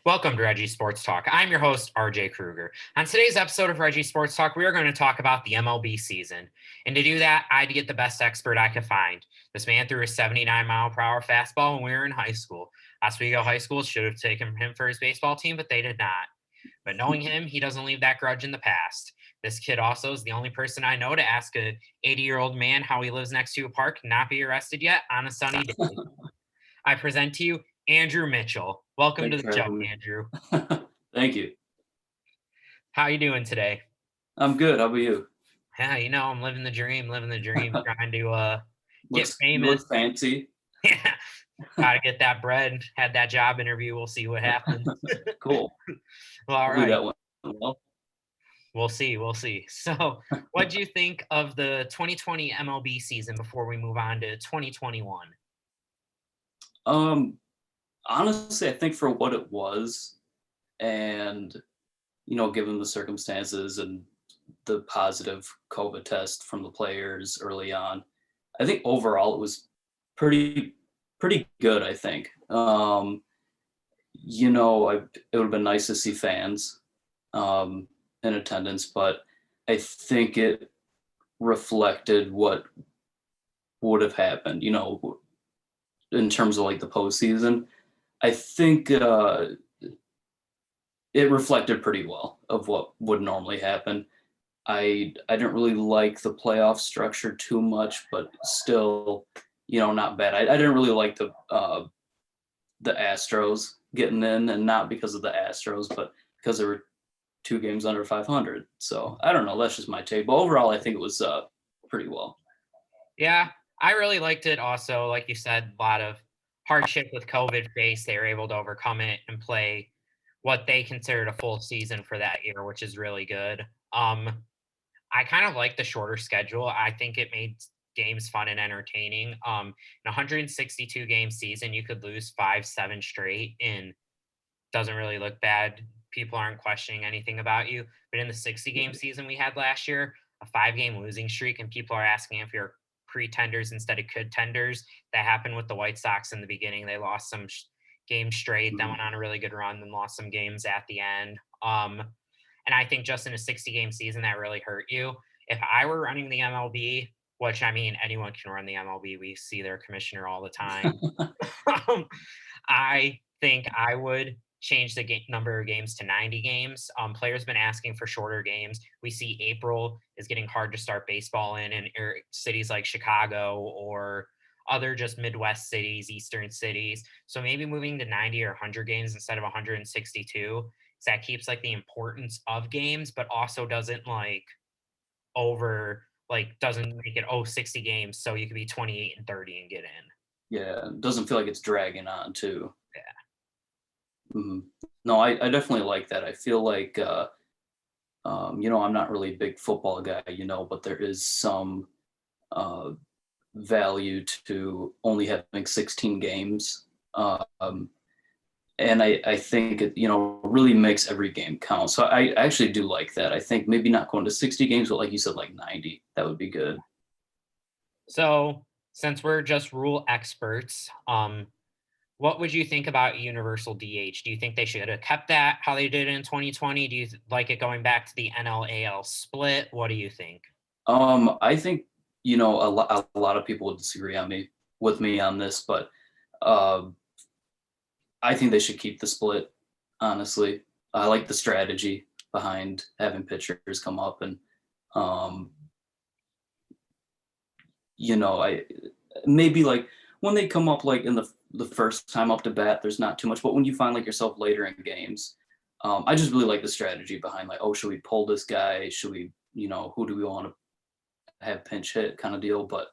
Welcome to Reggie Sports Talk. I'm your host, RJ Kruger. On today's episode of Reggie Sports Talk, we are going to talk about the MLB season. And to do that, I had to get the best expert I could find. This man threw a 79-mile-per-hour fastball when we were in high school. Oswego High School should have taken him for his baseball team, but they did not. But knowing him, he doesn't leave that grudge in the past. This kid also is the only person I know to ask a 80-year-old man how he lives next to a park, not be arrested yet, on a sunny day. I present to you Andrew Mitchell. Welcome to the show, Andrew. Thank you. How you doing today? I'm good. How about you? Yeah, I'm living the dream, trying to get famous. Looks fancy. Yeah, gotta get that bread. Had that job interview. We'll see what happens. Cool. Well, all right. That went well. We'll see. So, what do you think of the 2020 MLB season before we move on to 2021? Honestly, I think for what it was, and given the circumstances and the positive COVID test from the players early on, I think overall it was pretty good. I think. It would have been nice to see fans in attendance, but I think it reflected what would have happened. In terms of like the postseason, I think it reflected pretty well of what would normally happen. I didn't really like the playoff structure too much, but still, not bad. I didn't really like the Astros getting in, and not because of the Astros, but because there were 2 games under 500. So I don't know. That's just my take. But overall, I think it was pretty well. Yeah, I really liked it. Also, like you said, a lot of hardship with COVID faced. They were able to overcome it and play what they considered a full season for that year, which is really good. I kind of like the shorter schedule. I think it made games fun and entertaining. In a 162 game season, you could lose 5-7 straight and doesn't really look bad. People aren't questioning anything about you. But in the 60 game season we had last year, a 5-game losing streak, and people are asking if you're pretenders instead of contenders. That happened with the White Sox in the beginning. They lost some games straight, then went on a really good run, then lost some games at the end. And I think just in a 60 game season, that really hurt you. If I were running the MLB, which I mean, anyone can run the MLB, we see their commissioner all the time. I think I would change the number of games to 90 games. Players been asking for shorter games. We see April is getting hard to start baseball in cities like Chicago or other just Midwest cities, Eastern cities. So maybe moving to 90 or 100 games instead of 162. So that keeps like the importance of games, but also doesn't doesn't make it 60 games so you could be 28 and 30 and get in. Yeah, it doesn't feel like it's dragging on too. Yeah. Mm-hmm. No, I definitely like that. I feel like I'm not really a big football guy, but there is some value to only having 16 games. And I think it, really makes every game count. So I actually do like that. I think maybe not going to 60 games, but like you said, like 90, that would be good. So since we're just rule experts, what would you think about universal DH? Do you think they should have kept that how they did in 2020? Do you like it going back to the NL-AL split? What do you think? I think, a lot of people would disagree with me on this, but I think they should keep the split, honestly. I like the strategy behind having pitchers come up and, I maybe like when they come up like in the first time up to bat, there's not too much, but when you find like yourself later in games, I just really like the strategy behind like, should we pull this guy? Should we, who do we want to have pinch hit kind of deal? But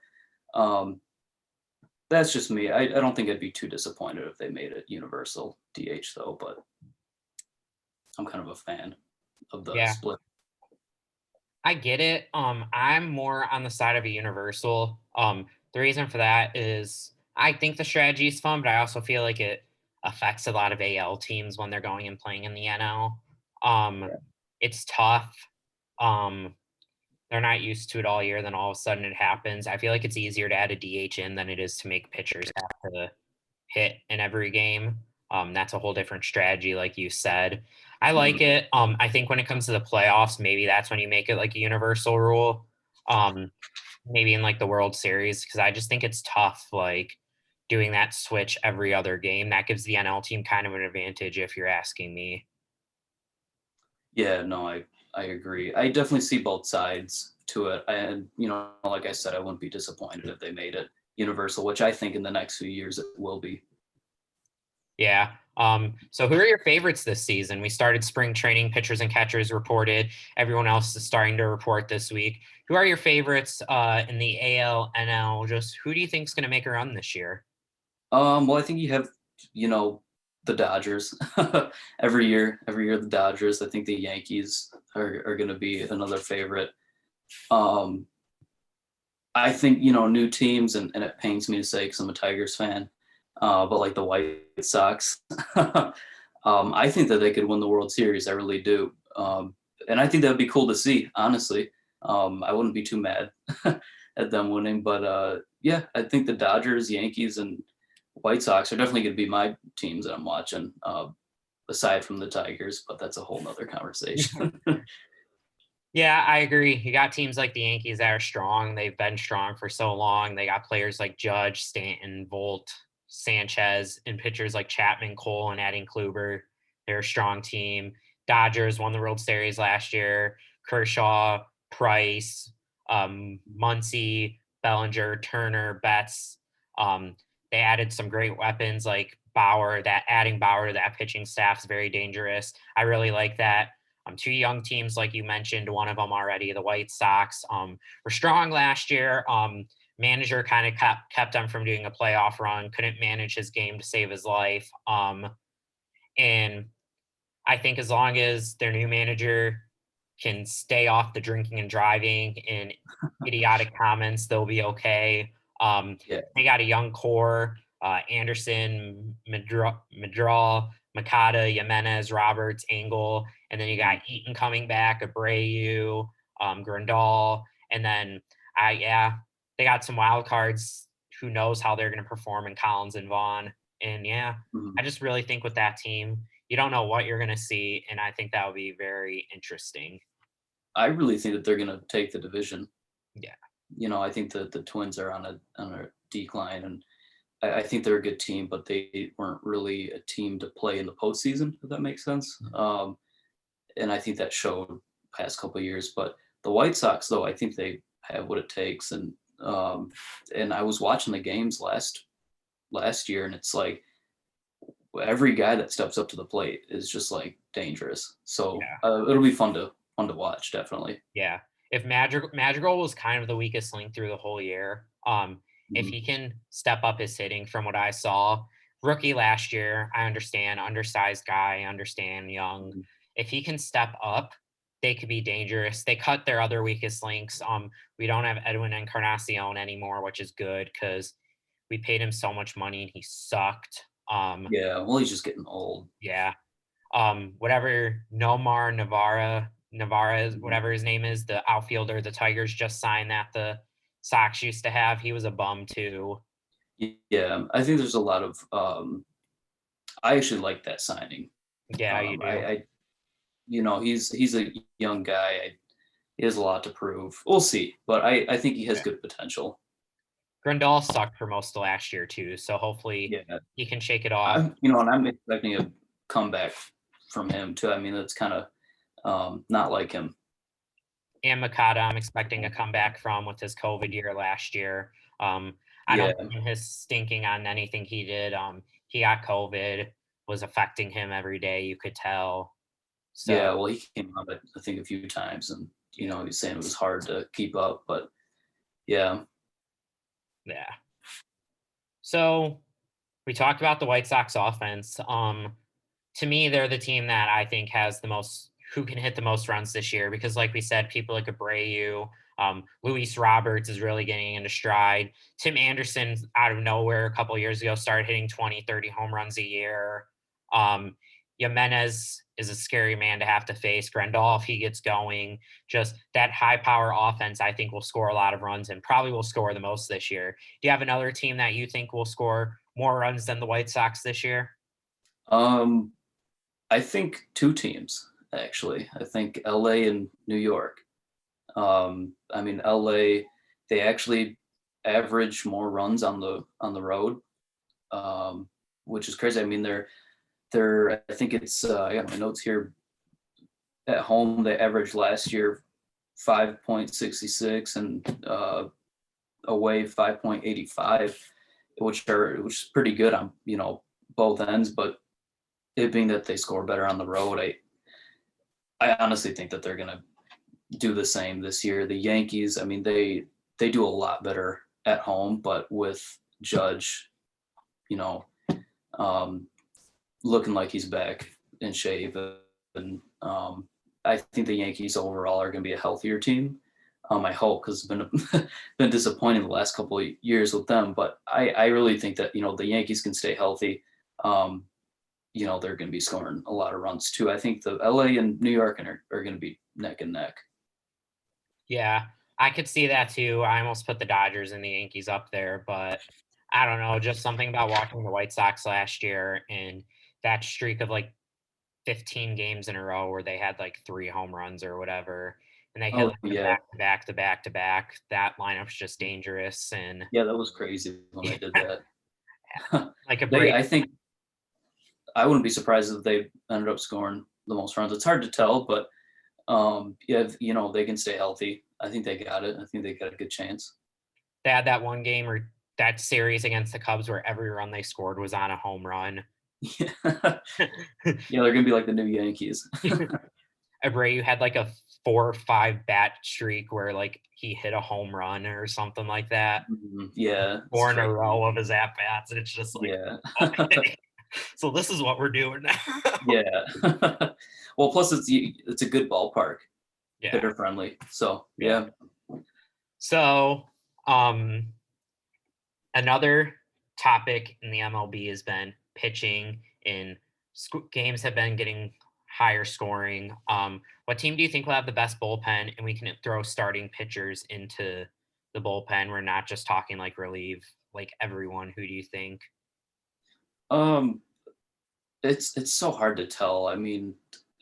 that's just me. I don't think I'd be too disappointed if they made it universal DH though, but I'm kind of a fan of the split. I get it. I'm more on the side of a universal. The reason for that is I think the strategy is fun, but I also feel like it affects a lot of AL teams when they're going and playing in the NL. It's tough. They're not used to it all year, then all of a sudden it happens. I feel like it's easier to add a DH in than it is to make pitchers have to hit in every game. That's a whole different strategy, like you said. I like Mhm. it. I think when it comes to the playoffs, maybe that's when you make it like a universal rule. Um, Maybe in like the World Series, because I just think it's tough, like doing that switch every other game. That gives the NL team kind of an advantage, if you're asking me. Yeah, no, I agree. I definitely see both sides to it. And, like I said, I wouldn't be disappointed if they made it universal, which I think in the next few years it will be. Yeah. So who are your favorites this season? We started spring training, pitchers and catchers reported. Everyone else is starting to report this week. Who are your favorites in the AL, NL? Just who do you think is going to make a run this year? Well, I think you have, you know, the Dodgers every year the Dodgers. I think the Yankees are going to be another favorite. Um, I think, new teams, and it pains me to say because I'm a Tigers fan, but like the White Sox, I think that they could win the World Series. I really do. And I think that would be cool to see, honestly. I wouldn't be too mad at them winning, but yeah, I think the Dodgers, Yankees, and White Sox are definitely going to be my teams that I'm watching, aside from the Tigers, but that's a whole nother conversation. Yeah, I agree. You got teams like the Yankees that are strong. They've been strong for so long. They got players like Judge, Stanton, Volt, Sanchez, and pitchers like Chapman, Cole, and adding Kluber. They're a strong team. Dodgers won the World Series last year. Kershaw, Price, Muncy, Bellinger, Turner, Betts. Um, they added some great weapons like Bauer. That adding Bauer to that pitching staff is very dangerous. I really like that. Two young teams, like you mentioned, one of them already, the White Sox, were strong last year. Manager kind of kept them from doing a playoff run, couldn't manage his game to save his life. And I think as long as their new manager can stay off the drinking and driving and idiotic comments, they'll be okay. Yeah. They got a young core, Anderson, Madral, Makata, Jimenez, Roberts, Engel, and then you got Eaton coming back, Abreu, Grandal, and then yeah, they got some wild cards. Who knows how they're going to perform in Collins and Vaughn? And yeah, Mhm. I just really think with that team, you don't know what you're going to see, and I think that would be very interesting. I really think that they're going to take the division. Yeah, I think that the Twins are on a decline, and I think they're a good team, but they weren't really a team to play in the postseason, if that makes sense. And I think that showed past couple of years. But the White Sox, though, I think they have what it takes, and I was watching the games last year, and it's like every guy that steps up to the plate is just like dangerous. So yeah, it'll be fun to watch, definitely. yeah. If Madrigal was kind of the weakest link through the whole year, if Mhm. he can step up his hitting from what I saw, rookie last year, I understand, undersized guy, I understand, young. Mhm. If he can step up, they could be dangerous. They cut their other weakest links. We don't have Edwin Encarnacion anymore, which is good because we paid him so much money and he sucked. Yeah, well, he's just getting old. Yeah. Whatever Nomar Navarra, Mhm. whatever his name is, the outfielder the Tigers just signed that the Sox used to have. He was a bum too. Yeah, I think there's a lot of. I actually like that signing. Yeah, you do. He's a young guy. He has a lot to prove. We'll see, but I think he has Yeah. good potential. Grandal sucked for most of last year too, so hopefully Yeah, he can shake it off. and I'm expecting a comeback from him too. I mean, that's kind of not like him. And Makata, I'm expecting a comeback from with his COVID year last year. Um, I don't Yeah, blame his stinking on anything he did. He got COVID, was affecting him every day. You could tell. So yeah. Well, he came out I think a few times, and yeah, he's saying it was hard to keep up, but yeah, yeah. So we talked about the White Sox offense. To me, they're the team that I think has the most, who can hit the most runs this year, because like we said, people like Abreu, Luis Roberts is really getting into stride. Tim Anderson out of nowhere a couple of years ago started hitting 20, 30 home runs a year. Um, Jimenez is a scary man to have to face. Grandal, if he gets going, just that high power offense, I think will score a lot of runs and probably will score the most this year. Do you have another team that you think will score more runs than the White Sox this year? Um, I think two teams actually. I think LA and New York. I mean LA, they actually average more runs on the road, um, which is crazy. I mean they're I think it's I got my notes here. At home they averaged last year 5.66 and away 5.85, which is pretty good on both ends. But it being that they score better on the road, I honestly think that they're gonna do the same this year. The Yankees, I mean, they do a lot better at home, but with Judge, you know, um, looking like he's back in shape, and I think the Yankees overall are going to be a healthier team. I hope, because it's been been disappointing the last couple of years with them, but I really think that the Yankees can stay healthy. Um, they're going to be scoring a lot of runs too. I think the LA and New York are going to be neck and neck. Yeah, I could see that too. I almost put the Dodgers and the Yankees up there, but I don't know, just something about watching the White Sox last year and that streak of like 15 games in a row where they had like 3 home runs or whatever, and they hit Oh like the yeah, back to back to back to back. That lineup's just dangerous and yeah, that was crazy when they did that. like a They, break. I think, I wouldn't be surprised if they ended up scoring the most runs. It's hard to tell, but yeah, if, they can stay healthy. I think they got it. I think they got a good chance. They had that one game or that series against the Cubs where every run they scored was on a home run. Yeah, yeah, they're gonna be like the new Yankees. Abreu had like a 4 or 5 bat streak where like he hit a home run or something like that. Mhm. Yeah, it's 4 in a crazy. row of his at bats, and it's just like, Yeah, okay, so this is what we're doing now. yeah. Well, plus it's a good ballpark, Yeah, hitter friendly. So yeah. yeah. So, um, another topic in the MLB has been pitching. In games have been getting higher scoring. What team do you think will have the best bullpen? And we can throw starting pitchers into the bullpen. We're not just talking like relieve, like everyone. Who do you think? Um, it's so hard to tell. I mean,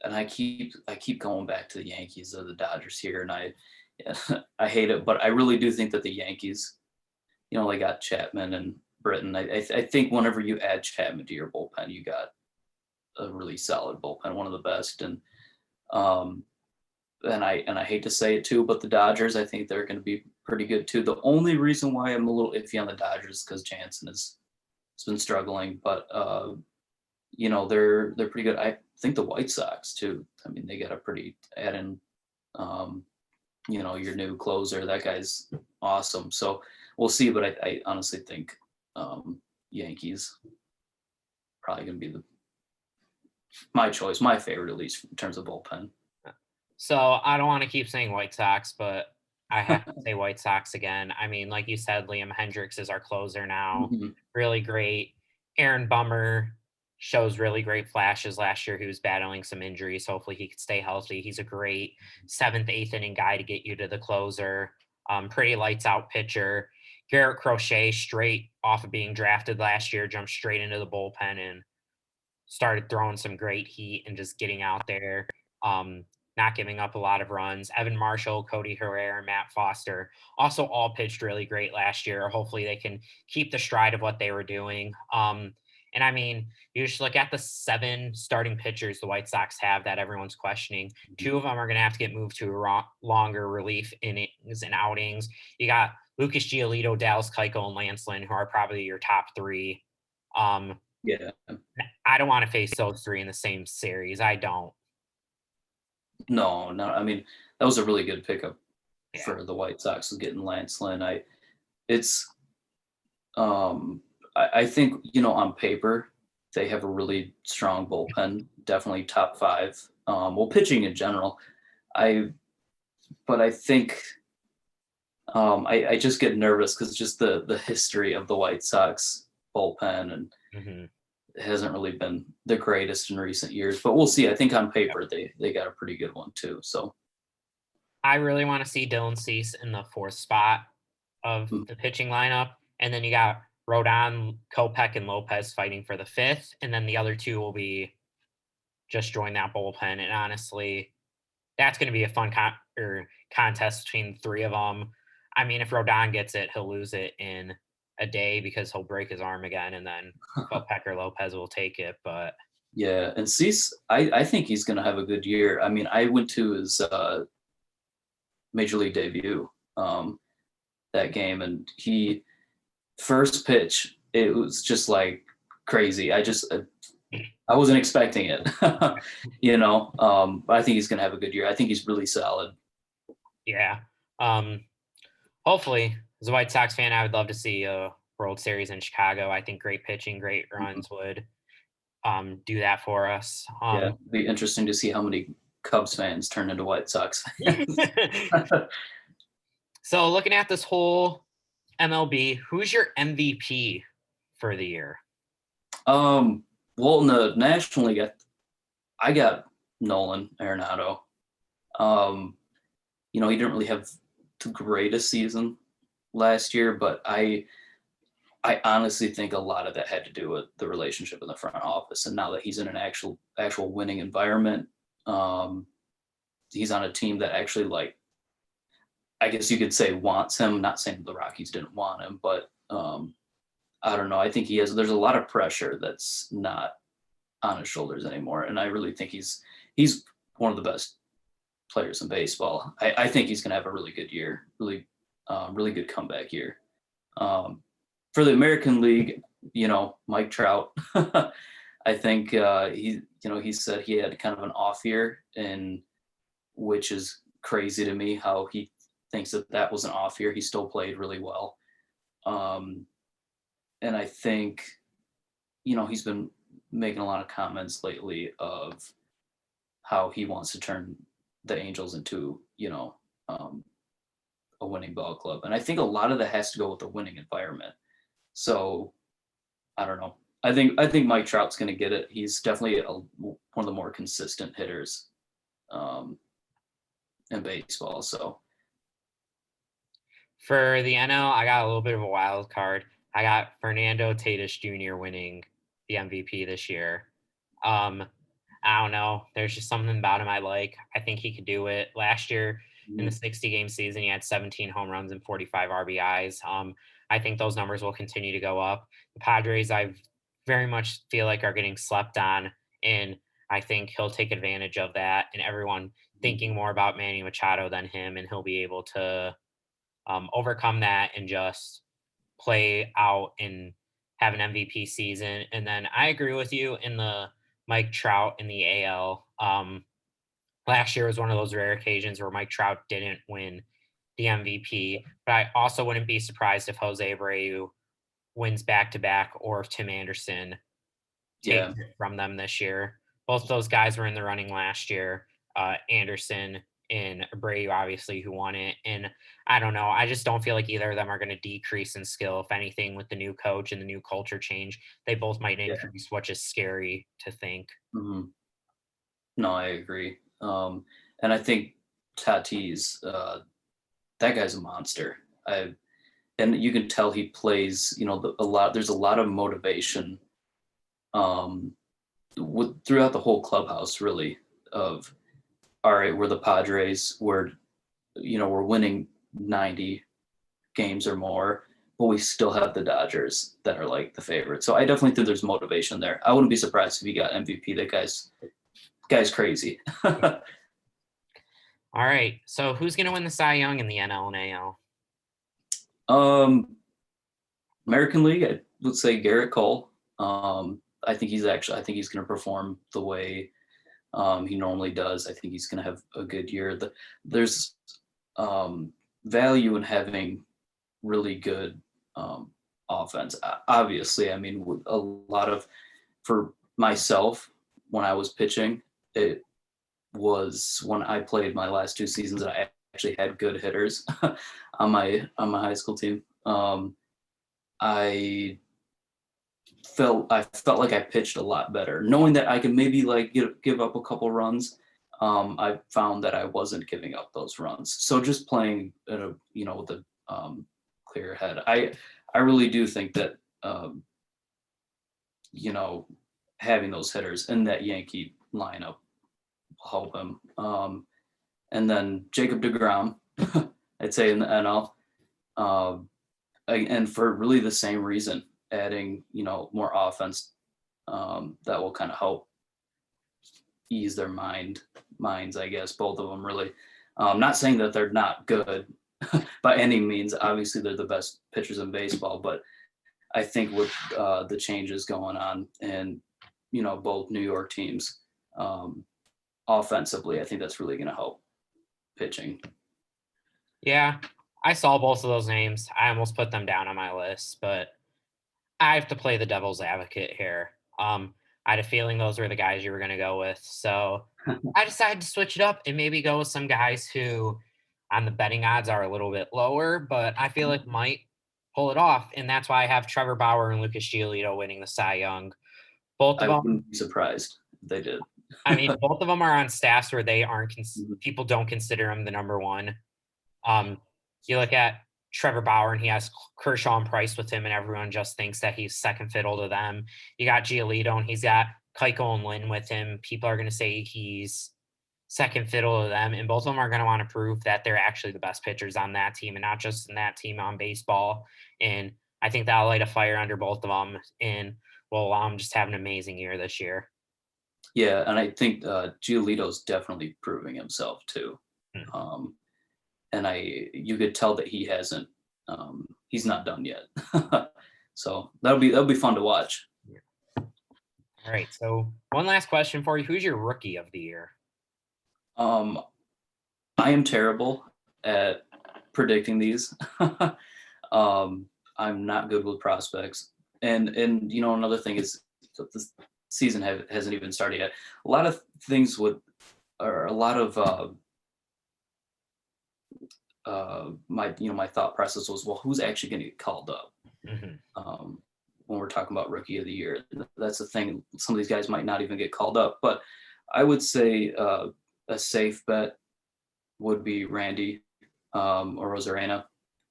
and I keep going back to the Yankees or the Dodgers here, and I hate it, but I really do think that the Yankees, they got Chapman and Britton. I think whenever you add Chapman to your bullpen, you got a really solid bullpen, one of the best. Um, and I hate to say it too, but the Dodgers, I think they're going to be pretty good too. The only reason why I'm a little iffy on the Dodgers is because Jansen has been struggling, but they're pretty good. I think the White Sox too. I mean, they got a pretty add in, um, your new closer. That guy's awesome. So we'll see. But I honestly think Yankees probably gonna be my choice, my favorite at least in terms of bullpen. So I don't want to keep saying White Sox, but I have to say White Sox again. I mean, like you said, Liam Hendricks is our closer now. Mhm. Really great. Aaron Bummer shows really great flashes last year. He was battling some injuries. Hopefully he could stay healthy. He's a great seventh, eighth inning guy to get you to the closer. Pretty lights out pitcher. Garrett Crochet, straight off of being drafted last year, jumped straight into the bullpen and started throwing some great heat and just getting out there, not giving up a lot of runs. Evan Marshall, Cody Herrera, and Matt Foster also all pitched really great last year. Hopefully they can keep the stride of what they were doing. And I mean, you just look at the 7 starting pitchers the White Sox have that everyone's questioning. 2 of them are going to have to get moved to longer relief innings and outings. You got Lucas Giolito, Dallas Keuchel, and Lance Lynn, who are probably your top 3. Um, Yeah. I don't want to face those 3 in the same series. I don't. No, no. I mean, that was a really good pickup Yeah. for the White Sox with getting Lance Lynn. It's I think on paper they have a really strong bullpen, definitely top 5. Well, pitching in general, I but I think I just get nervous because just the history of the White Sox bullpen, and Hmm. it hasn't really been the greatest in recent years. But we'll see. I think on paper they got a pretty good one too. So I really want to see Dylan Cease in the 4th spot of mm, the pitching lineup. And then you got Rodon, Kopech, and Lopez fighting for the fifth, and then the other two will be just join that bullpen. And honestly, that's going to be a fun contest between the three of them. I mean, if Rodon gets it, he'll lose it in a day because he'll break his arm again, and then Kopech or Lopez will take it. But Yeah, and Cease, I think he's going to have a good year. I mean, I went to his major league debut that game, and he first pitch, it was just like crazy. I wasn't expecting it, but I think he's going to have a good year. I think he's really solid. yeah, hopefully, as a White Sox fan, I would love to see a World Series in Chicago. I think great pitching, great runs would do that for us. Yeah, it'd be interesting to see how many Cubs fans turn into White Sox fans. So looking at this whole MLB, who's your MVP for the year? Well, in the National League, I got Nolan Arenado. He didn't really have the greatest season last year, but I honestly think a lot of that had to do with the relationship in the front office. And now that he's in an actual winning environment, he's on a team that actually, I guess you could say, wants him. Not saying the Rockies didn't want him, but I don't know. I think there's a lot of pressure that's not on his shoulders anymore. And I really think he's one of the best players in baseball. I think he's going to have a really good year, really good comeback year. For the American League, Mike Trout, I think he said he had kind of an off year, and which is crazy to me how he thinks that was an off year. He still played really well. And I think, he's been making a lot of comments lately of how he wants to turn the Angels into, a winning ball club. And I think a lot of that has to go with the winning environment. So I don't know. I think Mike Trout's going to get it. He's definitely one of the more consistent hitters in baseball. So for the NL, I got a little bit of a wild card. I got Fernando Tatis Jr. winning the MVP this year. I don't know. There's just something about him I like. I think he could do it. Last year in the 60-game season, he had 17 home runs and 45 RBIs. I think those numbers will continue to go up. The Padres, I very much feel like are getting slept on, and I think he'll take advantage of that, and everyone thinking more about Manny Machado than him, and he'll be able to overcome that and just play out and have an MVP season. And then I agree with you in the Mike Trout in the AL. Last year was one of those rare occasions where Mike Trout didn't win the MVP, but I also wouldn't be surprised if Jose Abreu wins back-to-back or if Tim Anderson takes it from them this year. Both those guys were in the running last year. Anderson and Abreu, obviously, who won it. And I don't know. I just don't feel like either of them are going to decrease in skill. If anything, with the new coach and the new culture change, they both might increase, which is scary to think. Mm-hmm. No, I agree. And I think Tatis, that guy's a monster. And you can tell he plays, there's a lot of motivation throughout the whole clubhouse, really, of, all right, we're the Padres, we're winning 90 games or more, but we still have the Dodgers that are like the favorite. So I definitely think there's motivation there. I wouldn't be surprised if he got MVP. That guy's crazy. All right. So who's going to win the Cy Young in the NL and AL? American League, I would say Garrett Cole. I think he's going to perform the way he normally does. I think he's going to have a good year. There's value in having really good offense. Obviously, I mean, a lot of, for myself, when I was pitching, it was when I played my last 2 seasons that I actually had good hitters on my high school team. I felt like I pitched a lot better, knowing that I could maybe give up a couple runs. I found that I wasn't giving up those runs. So just playing at with a clear head. I really do think that um, having those hitters in that Yankee lineup will help him. And then Jacob DeGrom, I'd say in the NL, and for really the same reason, adding more offense, that will kind of help ease their minds, I guess. Both of them really. Not saying that they're not good by any means. Obviously, they're the best pitchers in baseball, but I think with the changes going on and both New York teams, offensively, I think that's really going to help pitching. Yeah, I saw both of those names. I almost put them down on my list, but I have to play the devil's advocate here. I had a feeling those were the guys you were going to go with. So I decided to switch it up and maybe go with some guys who on the betting odds are a little bit lower, but I feel like might pull it off. And that's why I have Trevor Bauer and Lucas Giolito winning the Cy Young. Both I of them, wouldn't be surprised if they did. I mean, both of them are on staffs where they aren't, people don't consider him the number one. You look at Trevor Bauer and he has Kershaw and Price with him, and everyone just thinks that he's second fiddle to them. You got Giolito and he's got Keuchel and Lynn with him. People are going to say he's second fiddle to them, and both of them are going to want to prove that they're actually the best pitchers on that team and not just in that team on baseball. And I think that'll light a fire under both of them and will allow them just to have an amazing year this year. Yeah, and I think Giolito's definitely proving himself too. And you could tell that he hasn't, he's not done yet. So that'll be fun to watch. All right. So one last question for you: who's your rookie of the year? I am terrible at predicting these. I'm not good with prospects, and another thing is that the season hasn't even started yet. A lot of things or a lot of my thought process was, well, who's actually going to get called up? When we're talking about rookie of the year, that's the thing. Some of these guys might not even get called up, but I would say a safe bet would be Randy or Rosarena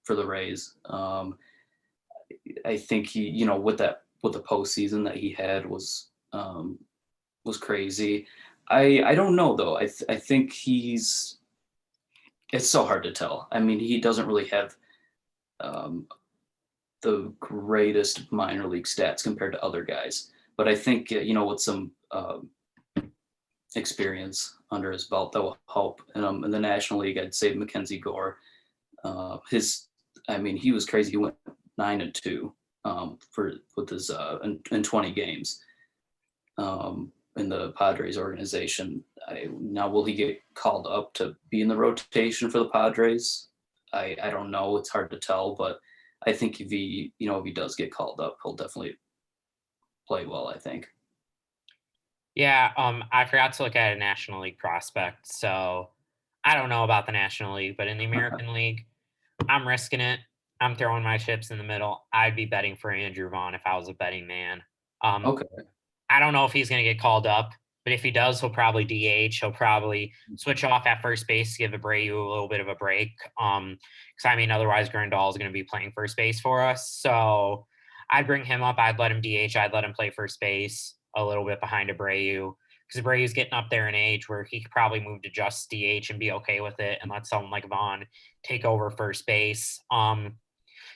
for the Rays. I think he, with the postseason that he had was crazy. I don't know though. I think it's so hard to tell. I mean, he doesn't really have the greatest minor league stats compared to other guys, but I think with some experience under his belt, that will help. In the National League, I'd say Mackenzie Gore. He was crazy. He went 9-2 with his in 20 games in the Padres organization. Now, will he get called up to be in the rotation for the Padres? I don't know. It's hard to tell, but I think if he does get called up, he'll definitely play well, I think. Yeah, I forgot to look at a National League prospect, so I don't know about the National League, but in the American League, I'm risking it. I'm throwing my chips in the middle. I'd be betting for Andrew Vaughn if I was a betting man. Okay. I don't know if he's going to get called up, but if he does, he'll probably DH. He'll probably switch off at first base to give Abreu a little bit of a break. Because otherwise Grandal is going to be playing first base for us. So I'd bring him up. I'd let him DH. I'd let him play first base a little bit behind Abreu, because Abreu's getting up there in age where he could probably move to just DH and be okay with it, and let someone like Vaughn take over first base.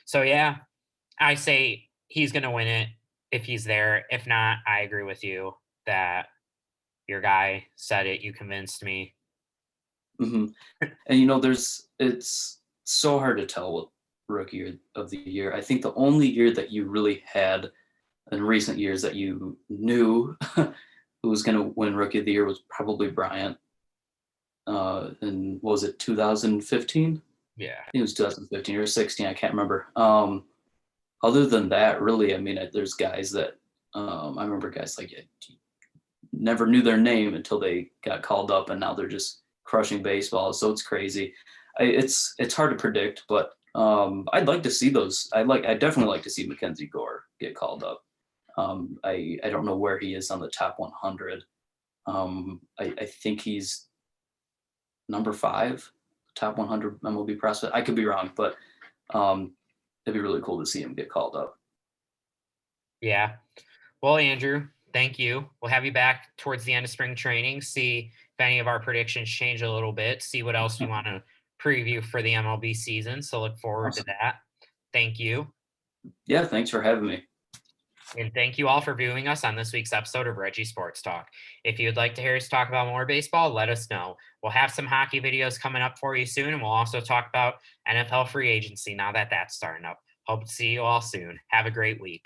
So yeah, I say he's going to win it if he's there. If not, I agree with you that your guy said it. You convinced me. Mm-hmm. And it's so hard to tell what rookie of the year. I think the only year that you really had in recent years that you knew who was going to win rookie of the year was probably Bryant. And was it 2015? Yeah, I think it was 2015 or 16. I can't remember. Other than that, really, there's guys that I remember guys like never knew their name until they got called up, and now they're just crushing baseball. So it's crazy. It's hard to predict, but I'd like to see those. I definitely like to see Mackenzie Gore get called up. I don't know where he is on the top 100. I think he's number 5, top 100 MLB prospect. I could be wrong, but it'd be really cool to see him get called up. Yeah. Well, Andrew, thank you. We'll have you back towards the end of spring training, see if any of our predictions change a little bit, see what else we want to preview for the MLB season. So look forward to Awesome. that. Thank you. Yeah, thanks for having me. And thank you all for viewing us on this week's episode of Reggie Sports Talk. If you'd like to hear us talk about more baseball, let us know. We'll have some hockey videos coming up for you soon, and we'll also talk about NFL free agency now that that's starting up. Hope to see you all soon. Have a great week.